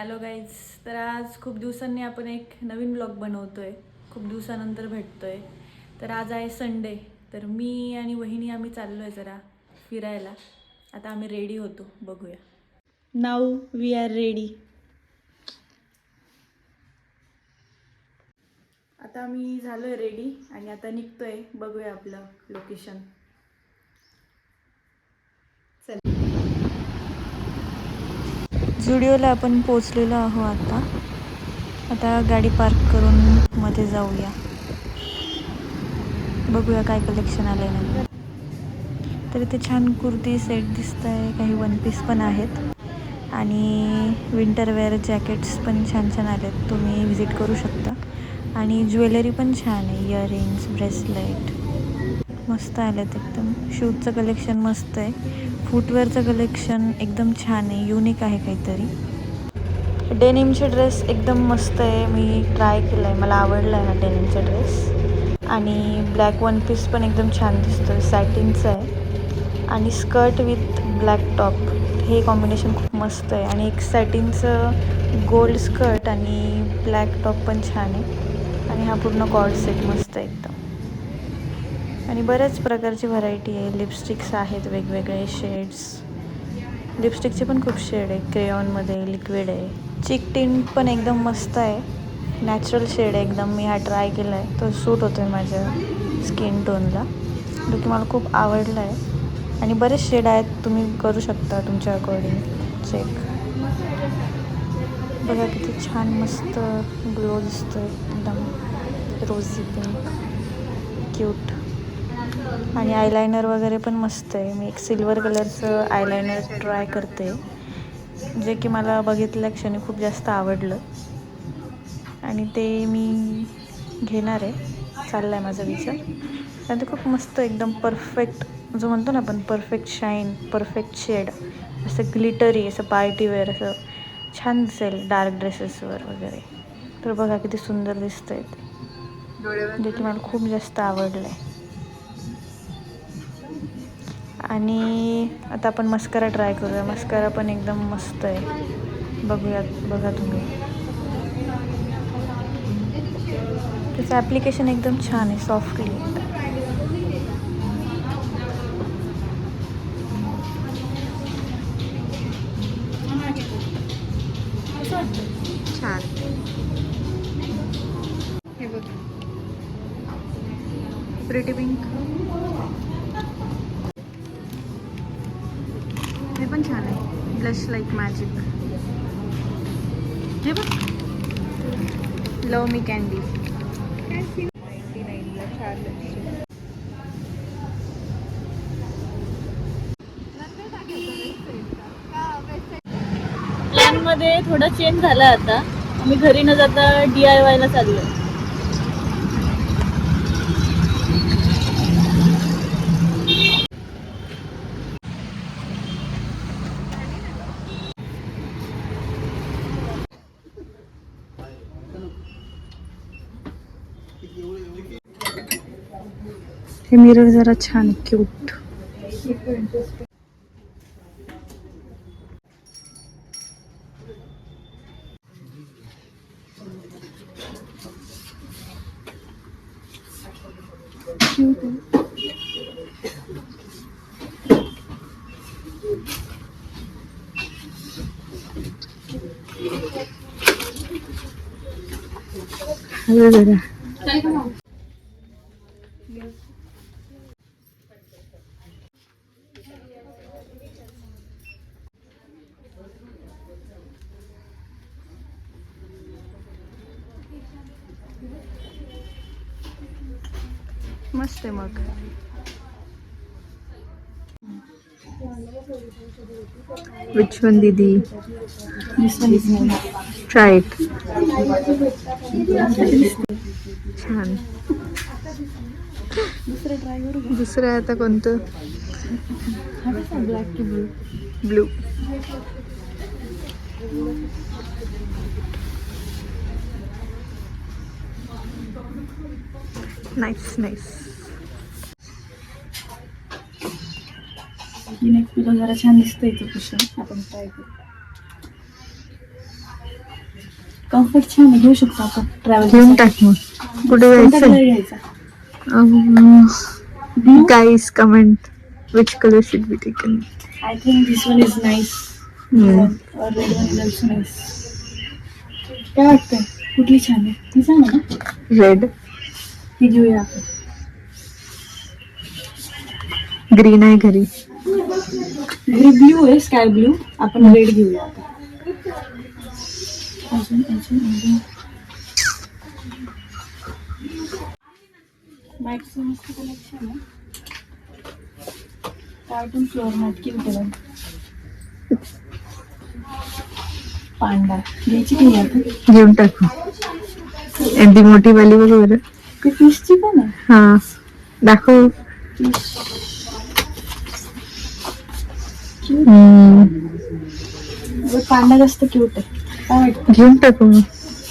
Hello guys. तर आज खूप दिवसांनी आपण एक नवीन ब्लॉग बनवतोय, खूप दिवसानंतर भेटतोय. तर आज आहे संडे, तर मी आणि वहिनी आम्ही चाललो आहे जरा फिरायला. आता आम्ही रेडी होतो, बघूया. Now we are ready. आता आम्ही झालो आहे रेडी आणि आता निघतोय, बघूया आपलं लोकेशन. झुडिओला आपण पोचलेलो आहोत. आता गाडी पार्क करून मध्ये जाऊया, बघूया काय कलेक्शन आलंय नवीन. तर इथे छान कुर्ती सेट दिसत आहे, काही वन पीस पण आहेत आणि विंटरवेअर जॅकेट्स पण छान छान आलेत, तुम्ही विजिट करू शकता. आणि ज्वेलरी पण छान आहे, इयरिंग्स, ब्रेसलेट मस्त आलेत एकदम. शूजचं कलेक्शन मस्त आहे, फुटवेअरचं कलेक्शन एकदम छान आहे, युनिक आहे काहीतरी. डेनिमचे ड्रेस एकदम मस्त आहे, मी ट्राय केला आहे, मला आवडला आहे हा डेनिमचा ड्रेस. आणि ब्लॅक वन पीस पण एकदम छान दिसतो, सॅटिनचं आहे. आणि स्कर्ट विथ ब्लॅक टॉप, हे कॉम्बिनेशन खूप मस्त आहे. आणि एक सॅटिनचं गोल्ड स्कर्ट आणि ब्लॅक टॉप पण छान आहे. आणि हा पूर्ण कॉर्ड सेट मस्त आहे एकदम. आणि बऱ्याच प्रकारची व्हरायटी आहे, लिपस्टिक्स आहेत वेगवेगळे शेड्स. लिपस्टिकचे पण खूप शेड आहे, क्रेयॉनमध्ये, लिक्विड आहे. चिक टिंट पण एकदम मस्त आहे, नॅचरल शेड आहे एकदम. मी हा ट्राय केला आहे, तो सूट होतो आहे माझ्या स्किन टोनला, जो की मला खूप आवडला आहे. आणि बरेच शेड आहेत, तुम्ही करू शकता तुमच्या अकॉर्डिंग चेक. बघा किती छान मस्त ग्लो दिसतो आहे एकदम, रोझी पिंक, क्यूट. आणि आयलायनर वगैरे पण मस्त आहे. मी एक सिल्वर कलरचं आयलायनर ट्राय करते, जे की मला बघितल्या क्षणी खूप जास्त आवडलं आणि ते मी घेणार आहे, चालला आहे माझा विचार. आणि ते खूप मस्त एकदम परफेक्ट, जो म्हणतो ना आपण परफेक्ट शाईन, परफेक्ट शेड, असं ग्लिटरी, असं पार्टीवेअर, असं छान दिसेल डार्क ड्रेसेसवर वगैरे. तर बघा किती सुंदर दिसतं आहे ते, जे की मला खूप जास्त आवडलं आहे. आणि आता आपण मस्कारा ट्राय करूया. मस्कारा पण एकदम मस्त आहे, बघूयात, बघा तुम्ही. त्याचं ॲप्लिकेशन एकदम छान आहे, सॉफ्टली. छान. हे बघ, प्रिटी पिंक, हे पण छान आहे, ब्लश लाईक मॅजिक. हे बघ, लव मी कॅन्डी. प्लॅनमध्ये थोडा चेंज झाला, आता आम्ही घरी न जाता DIYला चाललो. हे मिरर जरा छान, क्यूट. मस्त आहे मग. Which one, Didi? This one is nice. Try it. छान. दुसरं ट्राय करू. दुसरं आता कोणतं? ब्लॅक की blue? Blue. Nice nice. Neck pillow जरा छान दिसतं इथं कुशन, आपण ट्राय करू. कम्फर्ट छान आहे, घेऊ शकतो आपण ट्रॅव्हल. घेऊन टाक मग. कुठे जायचं? घ्यायचा? Guys comment which colour should be taken. I think this one is nice. Red one is also nice. काय वाटतं कुठली छान आहे ती सांग ना. रेड. ती घेऊया आपण. ग्रीन आहे घरी. घरी ब्ल्यू आहे, स्काय ब्ल्यू. आपण रेड घेऊया आता. अजून मॅक्सिमम मस्त कलेक्शन आहे. कार्टून फ्लोअर मॅट क्यूट आहे. पांडा घ्यायची नाही आता. घेऊन टाकू. आणि ती मोठी वाली बरोबर. ती फिशची पण आहे. हा दाखव. पांडा जास्त क्यूट आहे. काय वाटतं? घेऊन टाकू मग.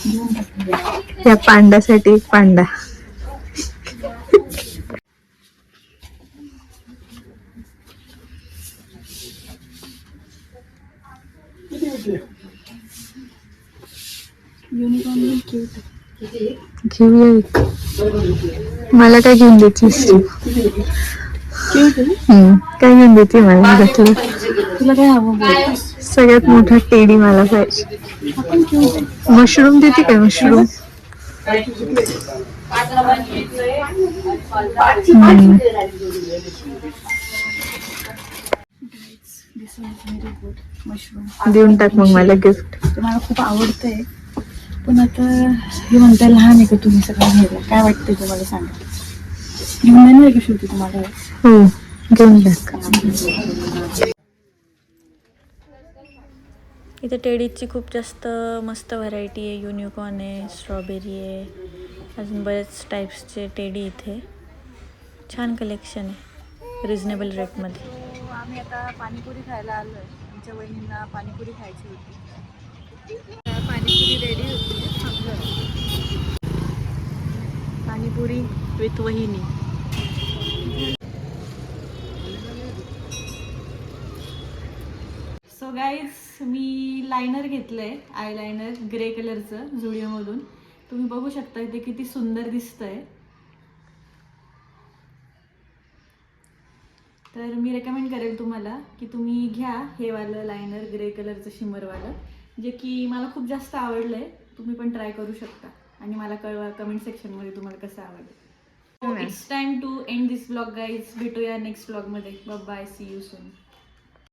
घेऊन टाकू. या पांडासाठी एक पांडा. युनिकॉर्न क्यूट आहे. घेऊया एक. मला काय घेऊन द्यायचीस तू? क्यूट आहे. काय घेऊन देते मला घेतलं? तुला काय हवं? सगळ्यात मोठा टेडी मला पाहिजे. आपण क्यूट आहे. मशरूम देते काय? मशरूम मशरूम देऊन टाक मग मला गिफ्ट. ते मला खूप आवडतंय. पण आता हे म्हणताय लहान आहे का तुम्ही सगळं घ्यायला? काय वाटतंय तुम्हाला सांगा. घेऊन देणार का शेवटी तुम्हाला? हो घेऊन टाक. इथे टेडीची खूप जास्त मस्त व्हरायटी आहे. युनिकॉर्न आहे, स्ट्रॉबेरी आहे, अजून बरेच टाईप्सचे टेडी इथे. छान कलेक्शन आहे रिजनेबल रेटमध्ये. आम्ही आता पाणीपुरी खायला आलो आहे. आमच्या वहिनींना पाणीपुरी खायची होती. पाणीपुरी रेडी होती. पाणीपुरी विथ वहिनी. सो गाईज मी लायनर घेतलं आहे. आय लायनर ग्रे कलरचं झुडिओमधून. तुम्ही बघू शकता ते किती सुंदर दिसतंय. तर मी रेकमेंड करेल तुम्हाला की तुम्ही घ्या हे वालं लायनर ग्रे कलरचं शिमरवालं, जे की मला खूप जास्त आवडलं आहे. तुम्ही पण ट्राय करू शकता आणि मला कळवा कमेंट सेक्शनमध्ये तुम्हाला कसं आवडलं. It's time to end this blog guys. भेटूया नेक्स्ट ब्लॉगमध्ये. Bye, see you soon.